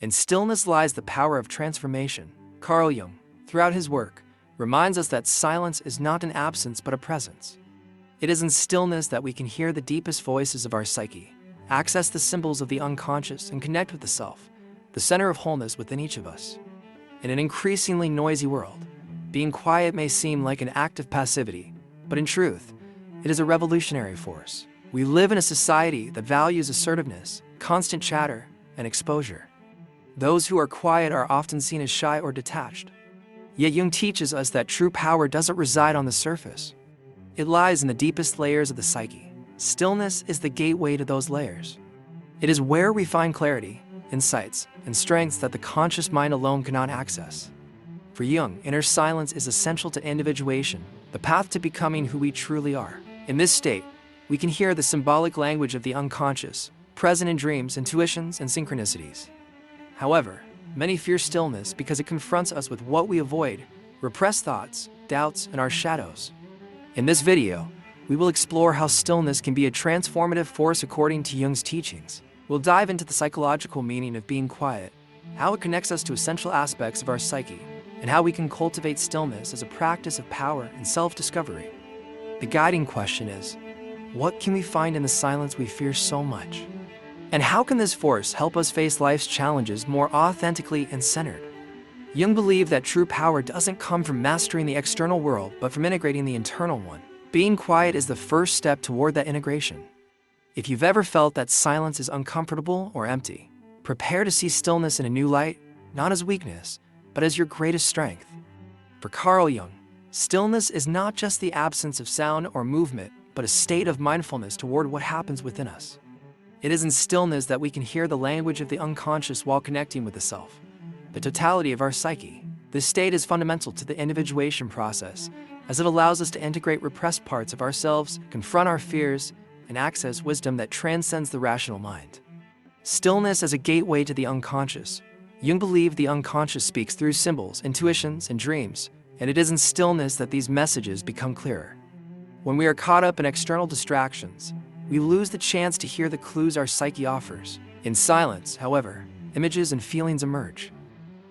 In stillness lies the power of transformation. Carl Jung, throughout his work, reminds us that silence is not an absence but a presence. It is in stillness that we can hear the deepest voices of our psyche, access the symbols of the unconscious, and connect with the self, the center of wholeness within each of us. In an increasingly noisy world, being quiet may seem like an act of passivity, but in truth, it is a revolutionary force. We live in a society that values assertiveness, constant chatter, and exposure. Those who are quiet are often seen as shy or detached. Yet Jung teaches us that true power doesn't reside on the surface. It lies in the deepest layers of the psyche. Stillness is the gateway to those layers. It is where we find clarity, insights, and strengths that the conscious mind alone cannot access. For Jung, inner silence is essential to individuation, the path to becoming who we truly are. In this state, we can hear the symbolic language of the unconscious, present in dreams, intuitions, and synchronicities. However, many fear stillness because it confronts us with what we avoid, repressed thoughts, doubts, and our shadows. In this video, we will explore how stillness can be a transformative force according to Jung's teachings. We'll dive into the psychological meaning of being quiet, how it connects us to essential aspects of our psyche, and how we can cultivate stillness as a practice of power and self-discovery. The guiding question is, what can we find in the silence we fear so much? And how can this force help us face life's challenges more authentically and centered? Jung believed that true power doesn't come from mastering the external world, but from integrating the internal one. Being quiet is the first step toward that integration. If you've ever felt that silence is uncomfortable or empty, prepare to see stillness in a new light, not as weakness, but as your greatest strength. For Carl Jung, stillness is not just the absence of sound or movement, but a state of mindfulness toward what happens within us. It is in stillness that we can hear the language of the unconscious while connecting with the self, the totality of our psyche. This state is fundamental to the individuation process, as it allows us to integrate repressed parts of ourselves, confront our fears, and access wisdom that transcends the rational mind. Stillness as a gateway to the unconscious. Jung believed the unconscious speaks through symbols, intuitions, and dreams, and it is in stillness that these messages become clearer. When we are caught up in external distractions, we lose the chance to hear the clues our psyche offers. In silence, however, images and feelings emerge.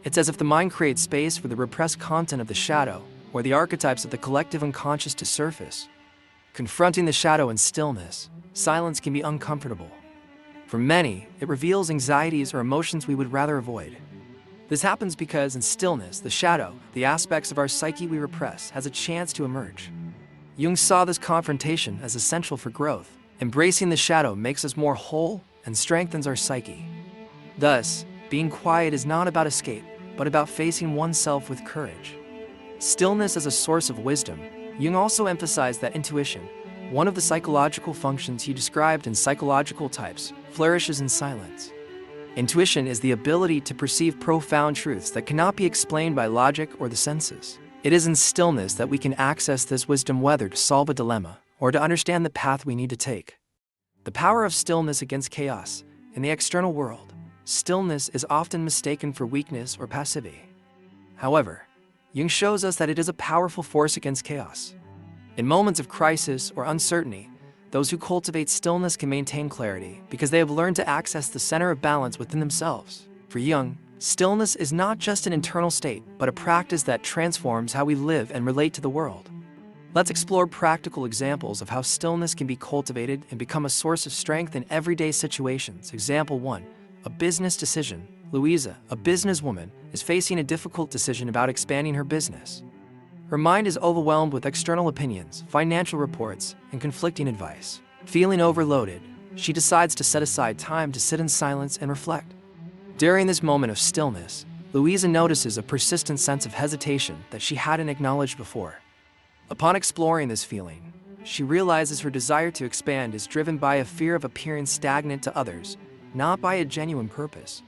It's as if the mind creates space for the repressed content of the shadow, or the archetypes of the collective unconscious to surface. Confronting the shadow in stillness, silence can be uncomfortable. For many, it reveals anxieties or emotions we would rather avoid. This happens because in stillness, the shadow, the aspects of our psyche we repress, has a chance to emerge. Jung saw this confrontation as essential for growth. Embracing the shadow makes us more whole and strengthens our psyche. Thus, being quiet is not about escape, but about facing oneself with courage. Stillness as a source of wisdom. Jung also emphasized that intuition, one of the psychological functions he described in Psychological Types, flourishes in silence. Intuition is the ability to perceive profound truths that cannot be explained by logic or the senses. It is in stillness that we can access this wisdom, whether to solve a dilemma or to understand the path we need to take. The power of stillness against chaos. In the external world, stillness is often mistaken for weakness or passivity. However, Jung shows us that it is a powerful force against chaos. In moments of crisis or uncertainty, those who cultivate stillness can maintain clarity because they have learned to access the center of balance within themselves. For Jung, stillness is not just an internal state, but a practice that transforms how we live and relate to the world. Let's explore practical examples of how stillness can be cultivated and become a source of strength in everyday situations. Example 1. A business decision. Louisa, a businesswoman, is facing a difficult decision about expanding her business. Her mind is overwhelmed with external opinions, financial reports, and conflicting advice. Feeling overloaded, she decides to set aside time to sit in silence and reflect. During this moment of stillness, Louisa notices a persistent sense of hesitation that she hadn't acknowledged before. Upon exploring this feeling, she realizes her desire to expand is driven by a fear of appearing stagnant to others, not by a genuine purpose.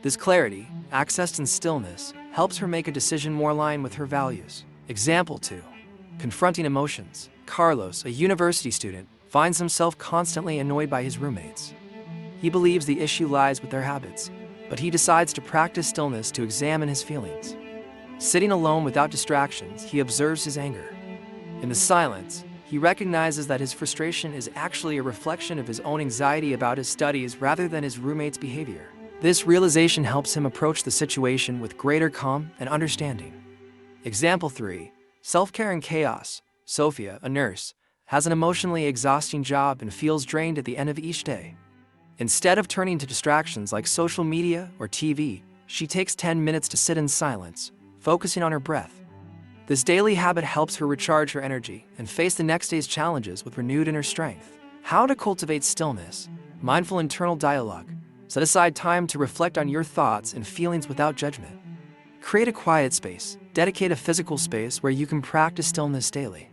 This clarity, accessed in stillness, helps her make a decision more aligned with her values. Example 2. Confronting emotions. Carlos, a university student, finds himself constantly annoyed by his roommates. He believes the issue lies with their habits, but he decides to practice stillness to examine his feelings. Sitting alone without distractions, he observes his anger. In the silence, he recognizes that his frustration is actually a reflection of his own anxiety about his studies rather than his roommate's behavior. This realization helps him approach the situation with greater calm and understanding. Example 3. Self-care in chaos. Sophia, a nurse, has an emotionally exhausting job and feels drained at the end of each day. Instead of turning to distractions like social media or TV, she takes 10 minutes to sit in silence, focusing on her breath. This daily habit helps her recharge her energy and face the next day's challenges with renewed inner strength. How to cultivate stillness. Mindful internal dialogue. Set aside time to reflect on your thoughts and feelings without judgment. Create a quiet space. Dedicate a physical space where you can practice stillness daily.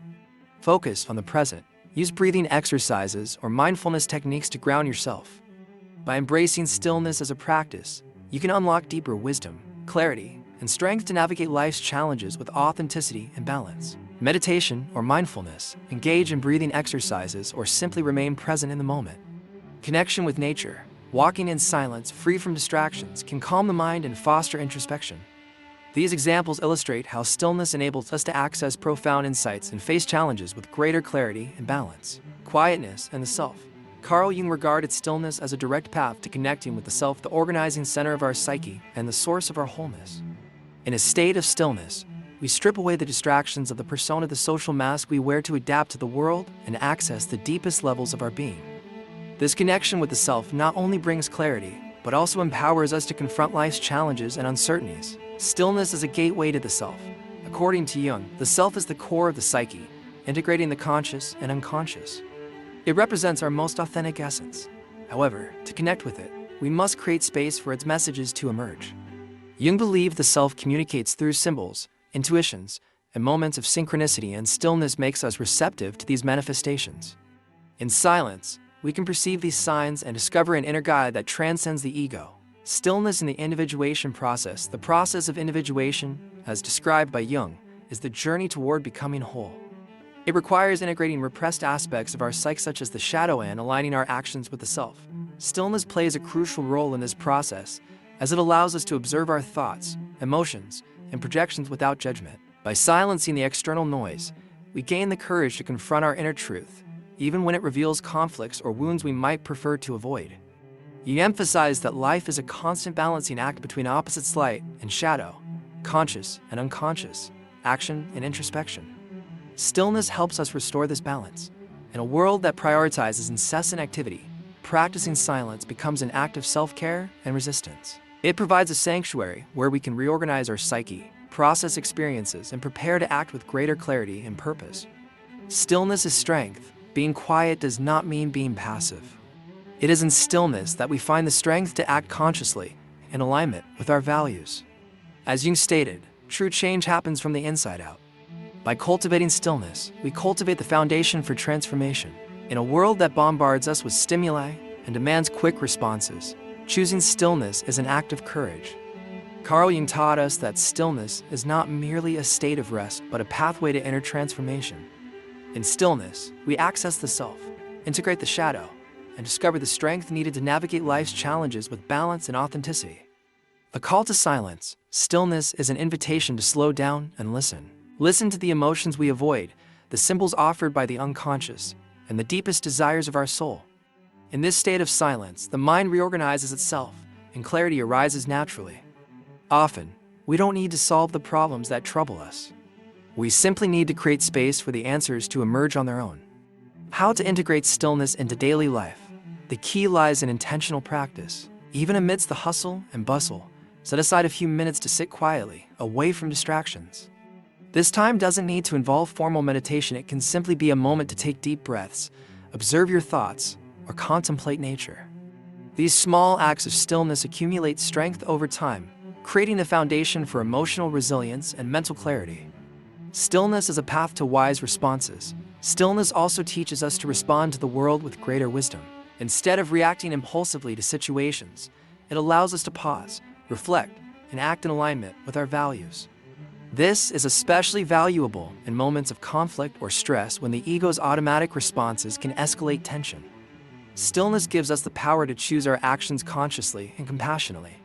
Focus on the present. Use breathing exercises or mindfulness techniques to ground yourself. By embracing stillness as a practice, you can unlock deeper wisdom, clarity, and strength to navigate life's challenges with authenticity and balance. Meditation or mindfulness. Engage in breathing exercises or simply remain present in the moment. Connection with nature. Walking in silence, free from distractions, can calm the mind and foster introspection. These examples illustrate how stillness enables us to access profound insights and face challenges with greater clarity and balance. Quietness and the self. Carl Jung regarded stillness as a direct path to connecting with the self, the organizing center of our psyche and the source of our wholeness. In a state of stillness, we strip away the distractions of the persona, the social mask we wear to adapt to the world and access the deepest levels of our being. This connection with the self not only brings clarity, but also empowers us to confront life's challenges and uncertainties. Stillness is a gateway to the self. According to Jung, the self is the core of the psyche, integrating the conscious and unconscious. It represents our most authentic essence. However, to connect with it, we must create space for its messages to emerge. Jung believed the self communicates through symbols, intuitions, and moments of synchronicity, and stillness makes us receptive to these manifestations. In silence, we can perceive these signs and discover an inner guide that transcends the ego. Stillness in the individuation process. The process of individuation, as described by Jung, is the journey toward becoming whole. It requires integrating repressed aspects of our psyche such as the shadow and aligning our actions with the self. Stillness plays a crucial role in this process, as it allows us to observe our thoughts, emotions, and projections without judgment. By silencing the external noise, we gain the courage to confront our inner truth, even when it reveals conflicts or wounds we might prefer to avoid. He emphasized that life is a constant balancing act between opposites, light and shadow, conscious and unconscious, action and introspection. Stillness helps us restore this balance. In a world that prioritizes incessant activity, practicing silence becomes an act of self-care and resistance. It provides a sanctuary where we can reorganize our psyche, process experiences, and prepare to act with greater clarity and purpose. Stillness is strength. Being quiet does not mean being passive. It is in stillness that we find the strength to act consciously in alignment with our values. As Jung stated, true change happens from the inside out. By cultivating stillness, we cultivate the foundation for transformation. In a world that bombards us with stimuli and demands quick responses, choosing stillness is an act of courage. Carl Jung taught us that stillness is not merely a state of rest, but a pathway to inner transformation. In stillness, we access the self, integrate the shadow, and discover the strength needed to navigate life's challenges with balance and authenticity. A call to silence. Stillness is an invitation to slow down and listen. Listen to the emotions we avoid, the symbols offered by the unconscious, and the deepest desires of our soul. In this state of silence, the mind reorganizes itself, and clarity arises naturally. Often, we don't need to solve the problems that trouble us. We simply need to create space for the answers to emerge on their own. How to integrate stillness into daily life. The key lies in intentional practice. Even amidst the hustle and bustle, set aside a few minutes to sit quietly, away from distractions. This time doesn't need to involve formal meditation. It can simply be a moment to take deep breaths, observe your thoughts, or contemplate nature. These small acts of stillness accumulate strength over time, creating the foundation for emotional resilience and mental clarity. Stillness is a path to wise responses. Stillness also teaches us to respond to the world with greater wisdom. Instead of reacting impulsively to situations, it allows us to pause, reflect, and act in alignment with our values. This is especially valuable in moments of conflict or stress when the ego's automatic responses can escalate tension. Stillness gives us the power to choose our actions consciously and compassionately.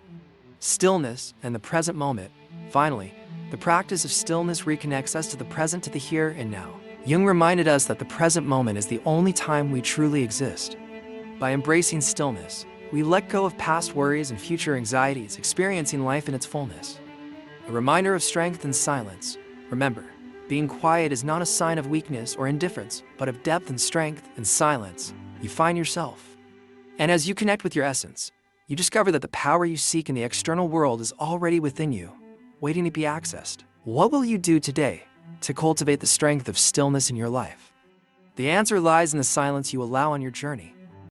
Stillness and the present moment. Finally, the practice of stillness reconnects us to the present, to the here and now. Jung reminded us that the present moment is the only time we truly exist. By embracing stillness, We let go of past worries and future anxieties, experiencing life in its fullness. A reminder of strength and silence. Remember, being quiet is not a sign of weakness or indifference, but of depth and strength. In silence, you find yourself. And as you connect with your essence, you discover that the power you seek in the external world is already within you, waiting to be accessed. What will you do today to cultivate the strength of stillness in your life? The answer lies in the silence you allow on your journey.